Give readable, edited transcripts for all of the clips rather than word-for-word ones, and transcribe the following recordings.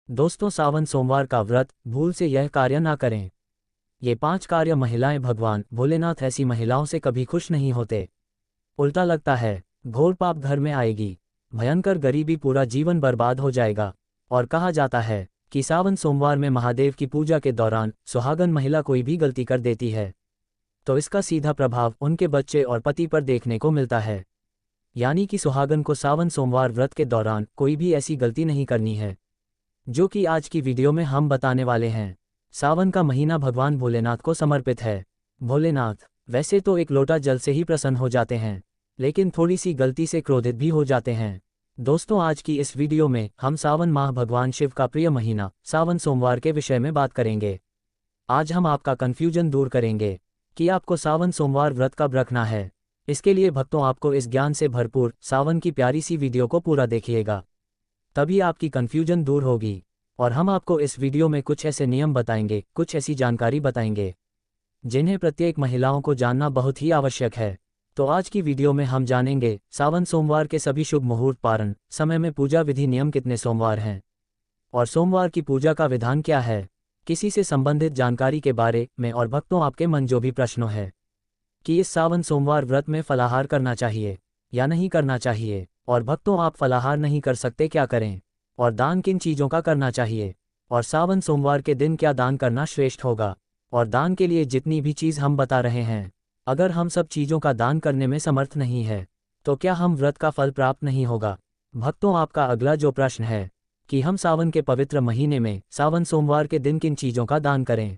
दोस्तों, सावन सोमवार का व्रत भूल से यह कार्य ना करें। ये 5 कार्य महिलाएं भगवान भोलेनाथ ऐसी महिलाओं से कभी खुश नहीं होते। उल्टा लगता है, घोर पाप घर में आएगी, भयंकर गरीबी, पूरा जीवन बर्बाद हो जाएगा। और कहा जाता है कि सावन सोमवार में महादेव की पूजा के दौरान सुहागन महिला कोई भी गलती कर देती है तो इसका सीधा प्रभाव उनके बच्चे और पति पर देखने को मिलता है। यानी कि सुहागन को सावन सोमवार व्रत के दौरान कोई भी ऐसी गलती नहीं करनी है, जो कि आज की वीडियो में हम बताने वाले हैं। सावन का महीना भगवान भोलेनाथ को समर्पित है। भोलेनाथ वैसे तो एक लोटा जल से ही प्रसन्न हो जाते हैं, लेकिन थोड़ी सी गलती से क्रोधित भी हो जाते हैं। दोस्तों, आज की इस वीडियो में हम सावन माह भगवान शिव का प्रिय महीना सावन सोमवार के विषय में बात करेंगे। आज हम आपका कन्फ्यूजन दूर करेंगे कि आपको सावन सोमवार व्रत कब रखना है। इसके लिए भक्तों, आपको इस ज्ञान से भरपूर सावन की प्यारी सी वीडियो को पूरा देखिएगा, तभी आपकी कन्फ्यूजन दूर होगी। और हम आपको इस वीडियो में कुछ ऐसे नियम बताएंगे, कुछ ऐसी जानकारी बताएंगे जिन्हें प्रत्येक महिलाओं को जानना बहुत ही आवश्यक है। तो आज की वीडियो में हम जानेंगे सावन सोमवार के सभी शुभ मुहूर्त, पारण समय में पूजा विधि, नियम, कितने सोमवार हैं और सोमवार की पूजा का विधान क्या है, किसी से संबंधित जानकारी के बारे में। और भक्तों, आपके मन जो भी प्रश्नों है कि इस सावन सोमवार व्रत में फलाहार करना चाहिए या नहीं करना चाहिए, और भक्तों आप फलाहार नहीं कर सकते, क्या करें, और दान किन चीज़ों का करना चाहिए, और सावन सोमवार के दिन क्या दान करना श्रेष्ठ होगा, और दान के लिए जितनी भी चीज़ हम बता रहे हैं, अगर हम सब चीज़ों का दान करने में समर्थ नहीं है तो क्या हम व्रत का फल प्राप्त नहीं होगा। भक्तों, आपका अगला जो प्रश्न है कि हम सावन के पवित्र महीने में सावन सोमवार के दिन किन चीज़ों का दान करें,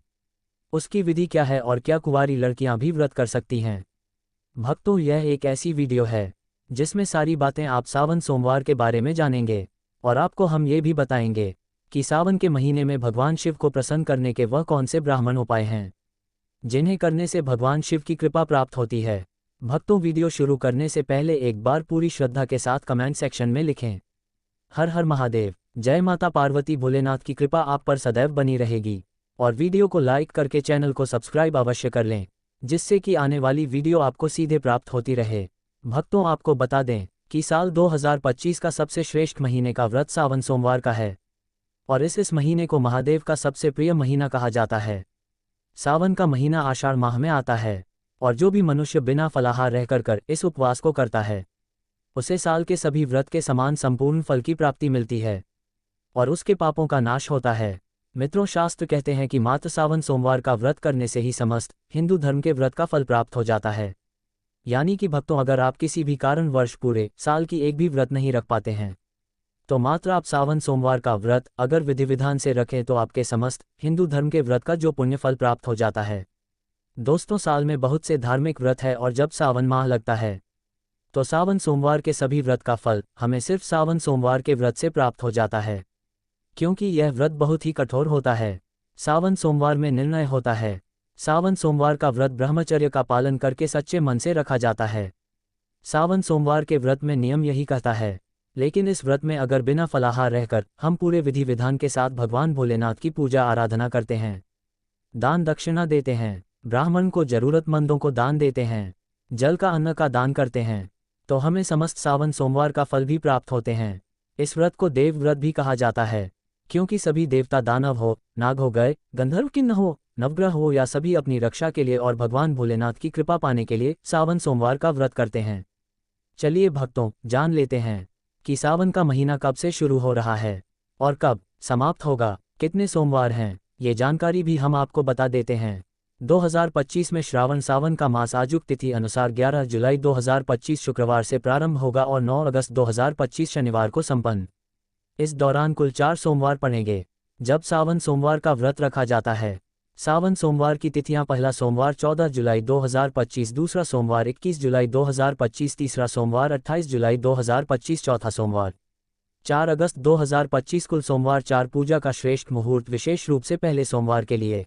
उसकी विधि क्या है, और क्या कुंवारी लड़कियां भी व्रत कर सकती हैं। भक्तों, यह एक ऐसी वीडियो है जिसमें सारी बातें आप सावन सोमवार के बारे में जानेंगे, और आपको हम ये भी बताएंगे कि सावन के महीने में भगवान शिव को प्रसन्न करने के वह कौन से ब्राह्मण उपाय हैं जिन्हें करने से भगवान शिव की कृपा प्राप्त होती है। भक्तों, वीडियो शुरू करने से पहले एक बार पूरी श्रद्धा के साथ कमेंट सेक्शन में लिखें, हर हर महादेव, जय माता पार्वती, भोलेनाथ की कृपा आप पर सदैव बनी रहेगी। और वीडियो को लाइक करके चैनल को सब्सक्राइब अवश्य कर लें, जिससे कि आने वाली वीडियो आपको सीधे प्राप्त होती रहे। भक्तों, आपको बता दें कि साल 2025 का सबसे श्रेष्ठ महीने का व्रत सावन सोमवार का है, और इस महीने को महादेव का सबसे प्रिय महीना कहा जाता है। सावन का महीना आषाढ़ माह में आता है, और जो भी मनुष्य बिना फलाहार रहकर इस उपवास को करता है, उसे साल के सभी व्रत के समान संपूर्ण फल की प्राप्ति मिलती है और उसके पापों का नाश होता है। मित्रों, शास्त्र कहते हैं कि मात्र सावन सोमवार का व्रत करने से ही समस्त हिंदू धर्म के व्रत का फल प्राप्त हो जाता है। यानी कि भक्तों, अगर आप किसी भी कारणवश पूरे साल की एक भी व्रत नहीं रख पाते हैं, तो मात्र आप सावन सोमवार का व्रत अगर विधि विधान से रखें तो आपके समस्त हिंदू धर्म के व्रत का जो पुण्य फल प्राप्त हो जाता है। दोस्तों, साल में बहुत से धार्मिक व्रत है, और जब सावन माह लगता है तो सावन सोमवार के सभी व्रत का फल हमें सिर्फ सावन सोमवार के व्रत से प्राप्त हो जाता है, क्योंकि यह व्रत बहुत ही कठोर होता है। सावन सोमवार में निर्णय होता है, सावन सोमवार का व्रत ब्रह्मचर्य का पालन करके सच्चे मन से रखा जाता है। सावन सोमवार के व्रत में नियम यही कहता है, लेकिन इस व्रत में अगर बिना फलाहार रहकर हम पूरे विधि विधान के साथ भगवान भोलेनाथ की पूजा आराधना करते हैं, दान दक्षिणा देते हैं, ब्राह्मण को जरूरतमंदों को दान देते हैं, जल का अन्न का दान करते हैं, तो हमें समस्त सावन सोमवार का फल भी प्राप्त होते हैं। इस व्रत को देव व्रत भी कहा जाता है, क्योंकि सभी देवता, दानव हो, नाग हो गए, गंधर्व किन्न हो, नवग्रह हो, या सभी अपनी रक्षा के लिए और भगवान भोलेनाथ की कृपा पाने के लिए सावन सोमवार का व्रत करते हैं। चलिए भक्तों, जान लेते हैं कि सावन का महीना कब से शुरू हो रहा है और कब समाप्त होगा, कितने सोमवार हैं, ये जानकारी भी हम आपको बता देते हैं। 2025 में श्रावण सावन का मास आजुक तिथि अनुसार 11 जुलाई 2025 शुक्रवार से प्रारंभ होगा और 9 अगस्त 2025 शनिवार को संपन्न। इस दौरान कुल 4 सोमवार पड़ेंगे जब सावन सोमवार का व्रत रखा जाता है। सावन सोमवार की तिथियां: पहला सोमवार 14 जुलाई 2025, दूसरा सोमवार 21 जुलाई 2025, तीसरा सोमवार 28 जुलाई 2025, चौथा सोमवार 4 अगस्त 2025। कुल सोमवार 4। पूजा का श्रेष्ठ मुहूर्त विशेष रूप से पहले सोमवार के लिए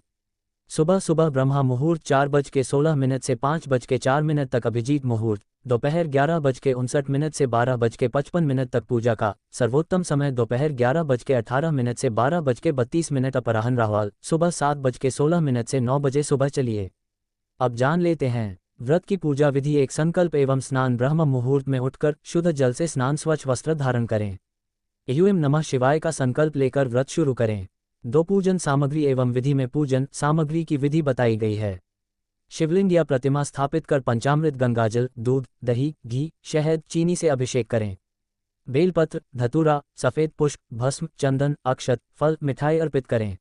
सुबह सुबह ब्रह्मा मुहूर्त 4:16 से 5:04 तक, अभिजीत मुहूर्त दोपहर 11:59 से 12:55 तक, पूजा का सर्वोत्तम समय दोपहर 11:18 से 12:32, अपराह्न राहुल सुबह 7:16 से 9 बजे सुबह। चलिए अब जान लेते हैं व्रत की पूजा विधि। एक संकल्प एवं स्नान: ब्रह्म मुहूर्त में उठकर शुद्ध जल से स्नान, स्वच्छ वस्त्र धारण करें, एयूएम नमः शिवाय का संकल्प लेकर व्रत शुरू करें। 2 पूजन सामग्री एवं विधि में पूजन सामग्री की विधि बताई गई है। शिवलिंग या प्रतिमा स्थापित कर पंचामृत, गंगाजल, दूध, दही, घी, शहद, चीनी से अभिषेक करें। बेलपत्र, धतूरा, सफेद पुष्प, भस्म, चंदन, अक्षत, फल, मिठाई अर्पित करें।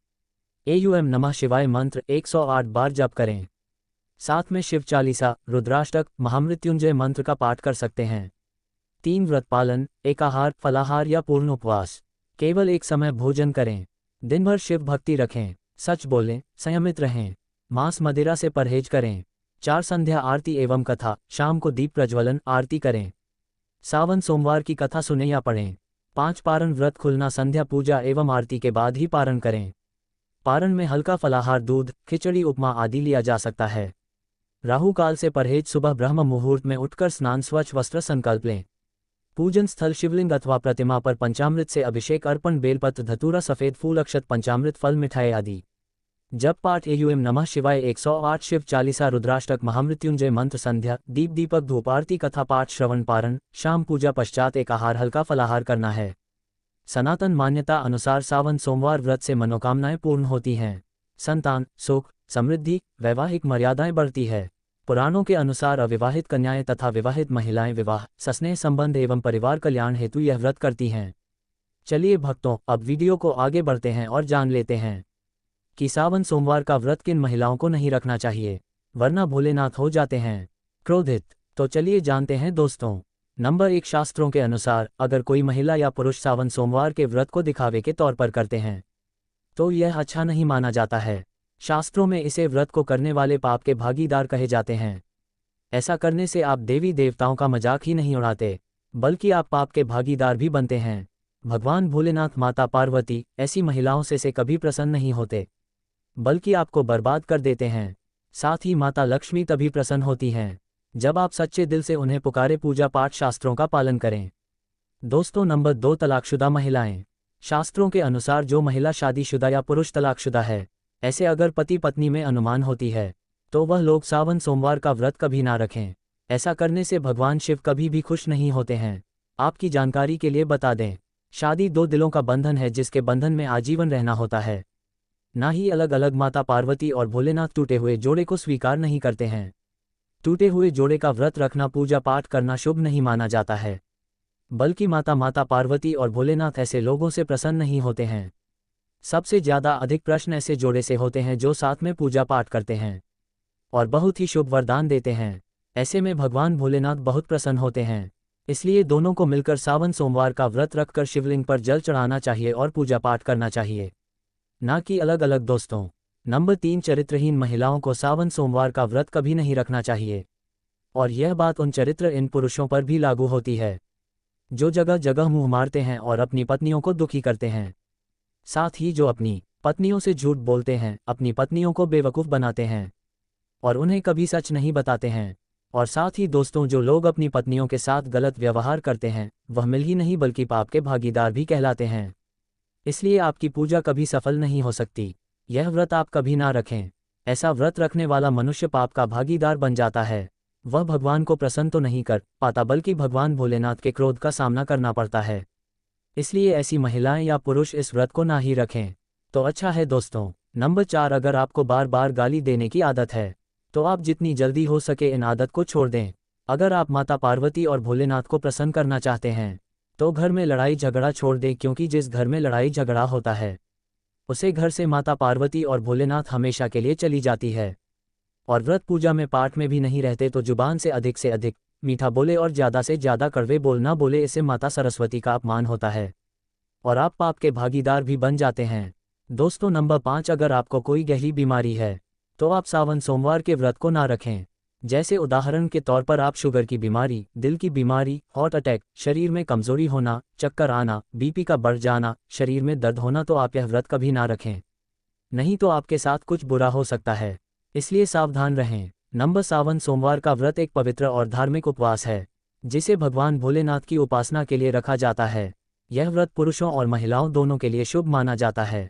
एयूएम नमः शिवाय मंत्र 108 बार जप करें। साथ में शिव चालीसा, रुद्राष्टक, महामृत्युंजय मंत्र का पाठ कर सकते हैं। 3 व्रत पालन, एकाहार, फलाहार या पूर्ण उपवास। केवल एक समय भोजन करें। दिन भर शिव भक्ति रखें। सच बोलें, संयमित रहें। मांस मदिरा से परहेज करें। 4 संध्या आरती एवं कथा, शाम को दीप प्रज्वलन आरती करें। सावन सोमवार की कथा सुने या पढ़ें। 5 पारण व्रत खुलना संध्या पूजा एवं आरती के बाद ही पारण करें। पारण में हल्का फलाहार, दूध, खिचड़ी, उपमा आदि लिया जा सकता है। राहु काल से परहेज, सुबह ब्रह्म मुहूर्त में उठकर स्नान, स्वच्छ वस्त्र, संकल्प लें। पूजन स्थल शिवलिंग अथवा प्रतिमा पर पंचामृत से अभिषेक, अर्पण, बेलपत्र, धतूरा, सफेद फूल, अक्षत, पंचामृत, फल, मिठाई आदि। जप पाठ एयूएम नमः शिवाय 108, शिव चालीसा, रुद्राष्टक, महामृत्युंजय मंत्र, संध्या, दीप, दीपक, धूप आरती, कथा पाठ, श्रवण, पारण, शाम पूजा पश्चात एकाहार, हल्का फलाहार करना है। सनातन मान्यता अनुसार सावन सोमवार व्रत से मनोकामनाएं पूर्ण होती हैं। संतान, सुख, समृद्धि, वैवाहिक मर्यादाएं बढ़ती है। पुराणों के अनुसार अविवाहित कन्याएं तथा विवाहित महिलाएं विवाह, स्नेह संबंध एवं परिवार कल्याण हेतु यह व्रत करती हैं। चलिए भक्तों, अब वीडियो को आगे बढ़ते हैं और जान लेते हैं कि सावन सोमवार का व्रत किन महिलाओं को नहीं रखना चाहिए, वरना भोलेनाथ हो जाते हैं क्रोधित। तो चलिए जानते हैं दोस्तों। नंबर 1, शास्त्रों के अनुसार अगर कोई महिला या पुरुष सावन सोमवार के व्रत को दिखावे के तौर पर करते हैं तो यह अच्छा नहीं माना जाता है। शास्त्रों में इसे व्रत को करने वाले पाप के भागीदार कहे जाते हैं। ऐसा करने से आप देवी देवताओं का मजाक ही नहीं उड़ाते, बल्कि आप पाप के भागीदार भी बनते हैं। भगवान भोलेनाथ, माता पार्वती ऐसी महिलाओं से कभी प्रसन्न नहीं होते, बल्कि आपको बर्बाद कर देते हैं। साथ ही माता लक्ष्मी तभी प्रसन्न होती हैं जब आप सच्चे दिल से उन्हें पुकारे। पूजा पाठ शास्त्रों का पालन करें। दोस्तों, नंबर 2, तलाकशुदा महिलाएं। शास्त्रों के अनुसार जो महिला शादीशुदा या पुरुष तलाकशुदा है, ऐसे अगर पति पत्नी में अनुमान होती है तो वह लोग सावन सोमवार का व्रत कभी ना रखें। ऐसा करने से भगवान शिव कभी भी खुश नहीं होते हैं। आपकी जानकारी के लिए बता दें, शादी 2 दिलों का बंधन है जिसके बंधन में आजीवन रहना होता है। ना ही अलग अलग। माता पार्वती और भोलेनाथ टूटे हुए जोड़े को स्वीकार नहीं करते हैं। टूटे हुए जोड़े का व्रत रखना, पूजा पाठ करना शुभ नहीं माना जाता है, बल्कि माता पार्वती और भोलेनाथ ऐसे लोगों से प्रसन्न नहीं होते हैं। सबसे ज़्यादा अधिक प्रश्न ऐसे जोड़े से होते हैं जो साथ में पूजा पाठ करते हैं और बहुत ही शुभ वरदान देते हैं। ऐसे में भगवान भोलेनाथ बहुत प्रसन्न होते हैं। इसलिए दोनों को मिलकर सावन सोमवार का व्रत रखकर शिवलिंग पर जल चढ़ाना चाहिए और पूजा पाठ करना चाहिए, ना कि अलग अलग। दोस्तों, नंबर 3, चरित्रहीन महिलाओं को सावन सोमवार का व्रत कभी नहीं रखना चाहिए। और यह बात उन चरित्रहीन पुरुषों पर भी लागू होती है जो जगह जगह मुंह मारते हैं और अपनी पत्नियों को दुखी करते हैं। साथ ही जो अपनी पत्नियों से झूठ बोलते हैं, अपनी पत्नियों को बेवकूफ़ बनाते हैं और उन्हें कभी सच नहीं बताते हैं। और साथ ही दोस्तों, जो लोग अपनी पत्नियों के साथ गलत व्यवहार करते हैं वह मिल ही नहीं बल्कि पाप के भागीदार भी कहलाते हैं। इसलिए आपकी पूजा कभी सफल नहीं हो सकती। यह व्रत आप कभी ना रखें। ऐसा व्रत रखने वाला मनुष्य पाप का भागीदार बन जाता है। वह भगवान को प्रसन्न तो नहीं कर पाता, बल्कि भगवान भोलेनाथ के क्रोध का सामना करना पड़ता है। इसलिए ऐसी महिलाएं या पुरुष इस व्रत को ना ही रखें तो अच्छा है। दोस्तों, नंबर 4, अगर आपको बार बार गाली देने की आदत है तो आप जितनी जल्दी हो सके इन आदत को छोड़ दें। अगर आप माता पार्वती और भोलेनाथ को प्रसन्न करना चाहते हैं तो घर में लड़ाई झगड़ा छोड़ दें, क्योंकि जिस घर में लड़ाई झगड़ा होता है उसे घर से माता पार्वती और भोलेनाथ हमेशा के लिए चली जाती है। और व्रत पूजा में पाठ में भी नहीं रहते तो जुबान से अधिक मीठा बोले और ज़्यादा से ज़्यादा कड़वे बोल ना बोले, इससे माता सरस्वती का अपमान होता है और आप पाप के भागीदार भी बन जाते हैं। दोस्तों, नंबर 5, अगर आपको कोई गहरी बीमारी है तो आप सावन सोमवार के व्रत को ना रखें। जैसे उदाहरण के तौर पर आप शुगर की बीमारी, दिल की बीमारी, हार्ट अटैक, शरीर में कमजोरी होना, चक्कर आना, बीपी का बढ़ जाना, शरीर में दर्द होना, तो आप यह व्रत कभी ना रखें, नहीं तो आपके साथ कुछ बुरा हो सकता है। इसलिए सावधान रहें। नंबर, सावन सोमवार का व्रत एक पवित्र और धार्मिक उपवास है जिसे भगवान भोलेनाथ की उपासना के लिए रखा जाता है। यह व्रत पुरुषों और महिलाओं दोनों के लिए शुभ माना जाता है,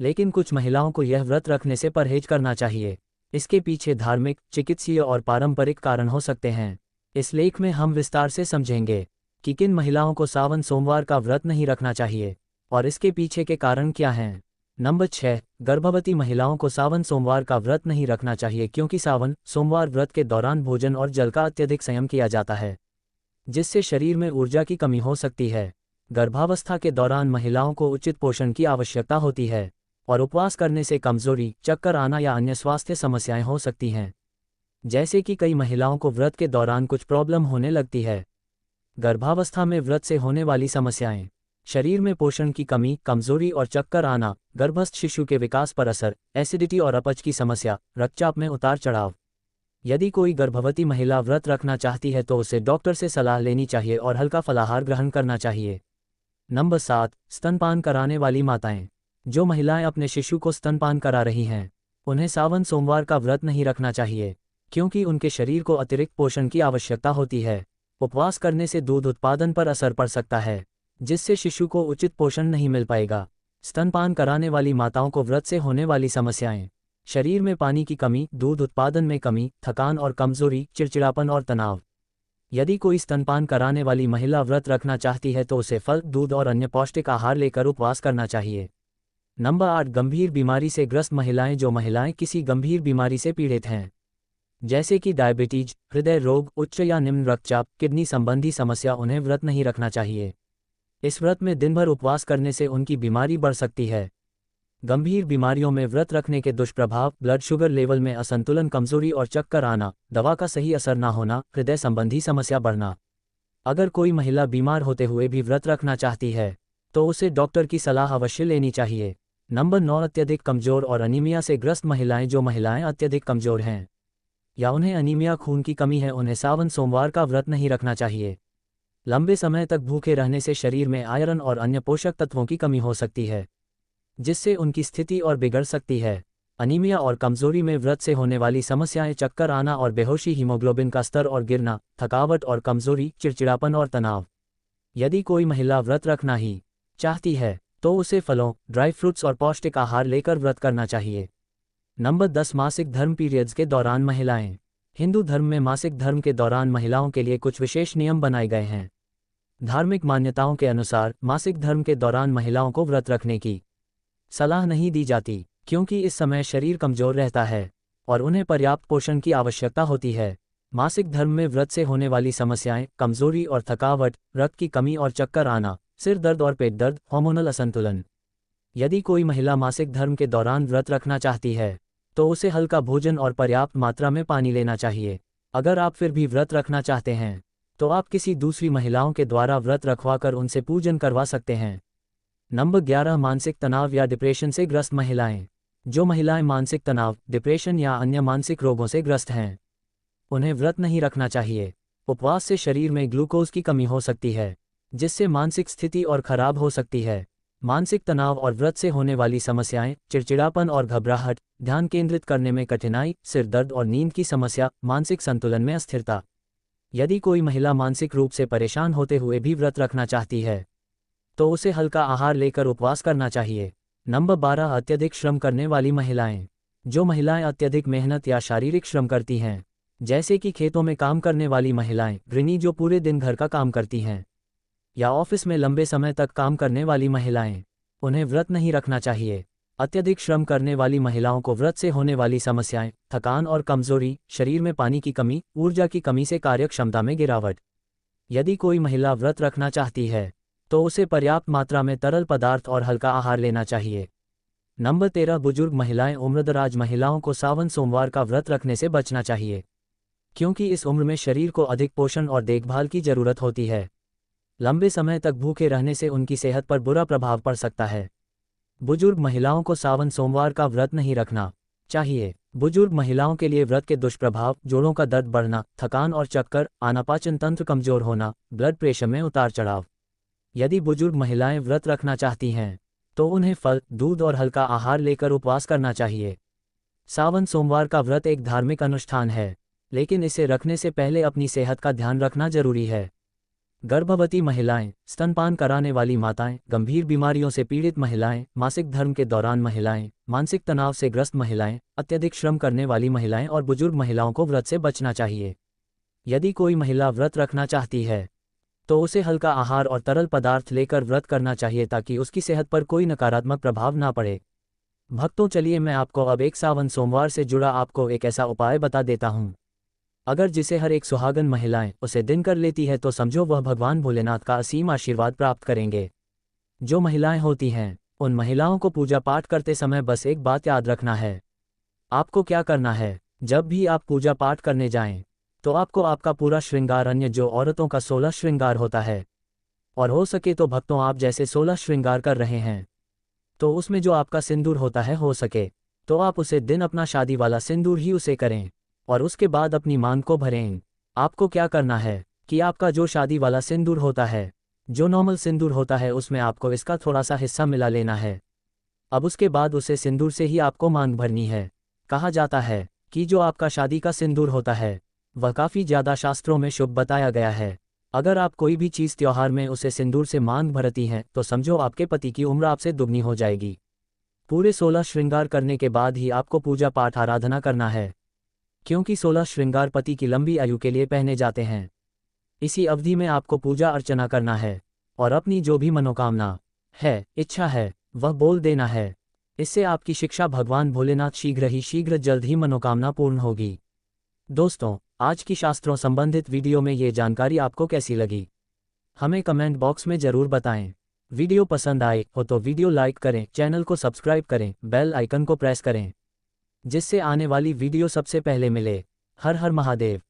लेकिन कुछ महिलाओं को यह व्रत रखने से परहेज करना चाहिए। इसके पीछे धार्मिक, चिकित्सीय और पारंपरिक कारण हो सकते हैं। इस लेख में हम विस्तार से समझेंगे। कि किन महिलाओं को सावन सोमवार का व्रत नहीं रखना चाहिए और इसके पीछे के कारण क्या हैं। नंबर 6, गर्भवती महिलाओं को सावन सोमवार का व्रत नहीं रखना चाहिए क्योंकि सावन सोमवार व्रत के दौरान भोजन और जल का अत्यधिक संयम किया जाता है, जिससे शरीर में ऊर्जा की कमी हो सकती है। गर्भावस्था के दौरान महिलाओं को उचित पोषण की आवश्यकता होती है और उपवास करने से कमजोरी, चक्कर आना या अन्य स्वास्थ्य समस्याएं हो सकती हैं, जैसे कि कई महिलाओं को व्रत के दौरान कुछ प्रॉब्लम होने लगती है। गर्भावस्था में व्रत से होने वाली समस्याएं: शरीर में पोषण की कमी, कमजोरी और चक्कर आना, गर्भस्थ शिशु के विकास पर असर, एसिडिटी और अपच की समस्या, रक्तचाप में उतार चढ़ाव। यदि कोई गर्भवती महिला व्रत रखना चाहती है तो उसे डॉक्टर से सलाह लेनी चाहिए और हल्का फलाहार ग्रहण करना चाहिए। नंबर 7, स्तनपान कराने वाली माताएं। जो महिलाएं अपने शिशु को स्तनपान करा रही हैं, उन्हें सावन सोमवार का व्रत नहीं रखना चाहिए क्योंकि उनके शरीर को अतिरिक्त पोषण की आवश्यकता होती है। उपवास करने से दूध उत्पादन पर असर पड़ सकता है, जिससे शिशु को उचित पोषण नहीं मिल पाएगा। स्तनपान कराने वाली माताओं को व्रत से होने वाली समस्याएं: शरीर में पानी की कमी, दूध उत्पादन में कमी, थकान और कमजोरी, चिड़चिड़ापन और तनाव। यदि कोई स्तनपान कराने वाली महिला व्रत रखना चाहती है तो उसे फल, दूध और अन्य पौष्टिक आहार लेकर उपवास करना चाहिए। नंबर 8, गंभीर बीमारी से ग्रस्त महिलाएं। जो महिलाएं किसी गंभीर बीमारी से पीड़ित हैं, जैसे कि डायबिटीज, हृदय रोग, उच्च या निम्न रक्तचाप, किडनी संबंधी समस्या, उन्हें व्रत नहीं रखना चाहिए। इस व्रत में दिन भर उपवास करने से उनकी बीमारी बढ़ सकती है। गंभीर बीमारियों में व्रत रखने के दुष्प्रभाव: ब्लड शुगर लेवल में असंतुलन, कमजोरी और चक्कर आना, दवा का सही असर न होना, हृदय संबंधी समस्या बढ़ना। अगर कोई महिला बीमार होते हुए भी व्रत रखना चाहती है तो उसे डॉक्टर की सलाह अवश्य लेनी चाहिए। नंबर 9, अत्यधिक कमजोर और अनीमिया से ग्रस्त महिलाएं। जो महिलाएं अत्यधिक कमजोर हैं या उन्हें अनीमिया, खून की कमी है, उन्हें सावन सोमवार का व्रत नहीं रखना चाहिए। लंबे समय तक भूखे रहने से शरीर में आयरन और अन्य पोषक तत्वों की कमी हो सकती है, जिससे उनकी स्थिति और बिगड़ सकती है। अनीमिया और कमजोरी में व्रत से होने वाली समस्याएं: चक्कर आना और बेहोशी, हीमोग्लोबिन का स्तर और गिरना, थकावट और कमजोरी, चिड़चिड़ापन और तनाव। यदि कोई महिला व्रत रखना ही चाहती है तो उसे फलों, ड्राई फ्रूट्स और पौष्टिक आहार लेकर व्रत करना चाहिए। नंबर 10, मासिक धर्म पीरियड्स के दौरान महिलाएं। हिंदू धर्म में मासिक धर्म के दौरान महिलाओं के लिए कुछ विशेष नियम बनाए गए हैं। धार्मिक मान्यताओं के अनुसार मासिक धर्म के दौरान महिलाओं को व्रत रखने की सलाह नहीं दी जाती क्योंकि इस समय शरीर कमजोर रहता है और उन्हें पर्याप्त पोषण की आवश्यकता होती है। मासिक धर्म में व्रत से होने वाली समस्याएं: कमजोरी और थकावट, रक्त की कमी और चक्कर आना, सिर दर्द और पेट दर्द, हार्मोनल असंतुलन। यदि कोई महिला मासिक धर्म के दौरान व्रत रखना चाहती है तो उसे हल्का भोजन और पर्याप्त मात्रा में पानी लेना चाहिए। अगर आप फिर भी व्रत रखना चाहते हैं तो आप किसी दूसरी महिलाओं के द्वारा व्रत रखवाकर उनसे पूजन करवा सकते हैं। नंबर 11, मानसिक तनाव या डिप्रेशन से ग्रस्त महिलाएं। जो महिलाएं मानसिक तनाव, डिप्रेशन या अन्य मानसिक रोगों से ग्रस्त हैं, उन्हें व्रत नहीं रखना चाहिए। उपवास से शरीर में ग्लूकोज की कमी हो सकती है, जिससे मानसिक स्थिति और खराब हो सकती है। मानसिक तनाव और व्रत से होने वाली समस्याएं: चिड़चिड़ापन और घबराहट, ध्यान केंद्रित करने में कठिनाई, सिर दर्द और नींद की समस्या, मानसिक संतुलन में अस्थिरता। यदि कोई महिला मानसिक रूप से परेशान होते हुए भी व्रत रखना चाहती है तो उसे हल्का आहार लेकर उपवास करना चाहिए। नंबर 12, अत्यधिक श्रम करने वाली महिलाएं। जो महिलाएं अत्यधिक मेहनत या शारीरिक श्रम करती हैं, जैसे कि खेतों में काम करने वाली महिलाएं, गृहिणी जो पूरे दिन घर का काम करती हैं, या ऑफिस में लंबे समय तक काम करने वाली महिलाएं, उन्हें व्रत नहीं रखना चाहिए। अत्यधिक श्रम करने वाली महिलाओं को व्रत से होने वाली समस्याएं: थकान और कमजोरी, शरीर में पानी की कमी, ऊर्जा की कमी से कार्यक्षमता में गिरावट। यदि कोई महिला व्रत रखना चाहती है तो उसे पर्याप्त मात्रा में तरल पदार्थ और हल्का आहार लेना चाहिए। नंबर 13, बुजुर्ग महिलाएं। उम्रदराज महिलाओं को सावन सोमवार का व्रत रखने से बचना चाहिए क्योंकि इस उम्र में शरीर को अधिक पोषण और देखभाल की जरूरत होती है। लंबे समय तक भूखे रहने से उनकी सेहत पर बुरा प्रभाव पड़ सकता है। बुजुर्ग महिलाओं को सावन सोमवार का व्रत नहीं रखना चाहिए। बुजुर्ग महिलाओं के लिए व्रत के दुष्प्रभाव: जोड़ों का दर्द बढ़ना, थकान और चक्कर आना, पाचन तंत्र कमजोर होना, ब्लड प्रेशर में उतार चढ़ाव। यदि बुजुर्ग महिलाएं व्रत रखना चाहती हैं तो उन्हें फल, दूध और हल्का आहार लेकर उपवास करना चाहिए। सावन सोमवार का व्रत एक धार्मिक अनुष्ठान है, लेकिन इसे रखने से पहले अपनी सेहत का ध्यान रखना जरूरी है। गर्भवती महिलाएं, स्तनपान कराने वाली माताएं, गंभीर बीमारियों से पीड़ित महिलाएं, मासिक धर्म के दौरान महिलाएं, मानसिक तनाव से ग्रस्त महिलाएं, अत्यधिक श्रम करने वाली महिलाएं और बुजुर्ग महिलाओं को व्रत से बचना चाहिए। यदि कोई महिला व्रत रखना चाहती है तो उसे हल्का आहार और तरल पदार्थ लेकर व्रत करना चाहिए ताकि उसकी सेहत पर कोई नकारात्मक प्रभाव ना पड़े। भक्तों, चलिए मैं आपको अब एक सावन सोमवार से जुड़ा आपको एक ऐसा उपाय बता देता हूँ। अगर जिसे हर एक सुहागन महिलाएं उसे दिन कर लेती है तो समझो वह भगवान भोलेनाथ का असीम आशीर्वाद प्राप्त करेंगे। जो महिलाएं होती हैं, उन महिलाओं को पूजा पाठ करते समय बस एक बात याद रखना है। आपको क्या करना है, जब भी आप पूजा पाठ करने जाएं, तो आपको आपका पूरा श्रृंगार, अन्य जो औरतों का 16 श्रृंगार होता है, और हो सके तो भक्तों आप जैसे 16 श्रृंगार कर रहे हैं, तो उसमें जो आपका सिंदूर होता है, हो सके तो आप उसे दिन अपना शादी वाला सिंदूर ही उसे करें और उसके बाद अपनी मांग को भरें। आपको क्या करना है कि आपका जो शादी वाला सिंदूर होता है, जो नॉर्मल सिंदूर होता है, उसमें आपको इसका थोड़ा सा हिस्सा मिला लेना है। अब उसके बाद उसे सिंदूर से ही आपको मांग भरनी है। कहा जाता है कि जो आपका शादी का सिंदूर होता है वह काफ़ी ज़्यादा शास्त्रों में शुभ बताया गया है। अगर आप कोई भी चीज़ त्योहार में उसे सिंदूर से मांग भरती हैं तो समझो आपके पति की उम्र आपसे दुगनी हो जाएगी। पूरे 16 श्रृंगार करने के बाद ही आपको पूजा पाठ आराधना करना है, क्योंकि 16 श्रृंगार पति की लंबी आयु के लिए पहने जाते हैं। इसी अवधि में आपको पूजा अर्चना करना है और अपनी जो भी मनोकामना है, इच्छा है, वह बोल देना है। इससे आपकी शिक्षा भगवान भोलेनाथ शीघ्र जल्द ही मनोकामना पूर्ण होगी। दोस्तों, आज की शास्त्रों संबंधित वीडियो में ये जानकारी आपको कैसी लगी, हमें कमेंट बॉक्स में ज़रूर बताएं। वीडियो पसंद आए हो तो वीडियो लाइक करें, चैनल को सब्सक्राइब करें, बेल आइकन को प्रेस करें, जिससे आने वाली वीडियो सबसे पहले मिले। हर हर महादेव।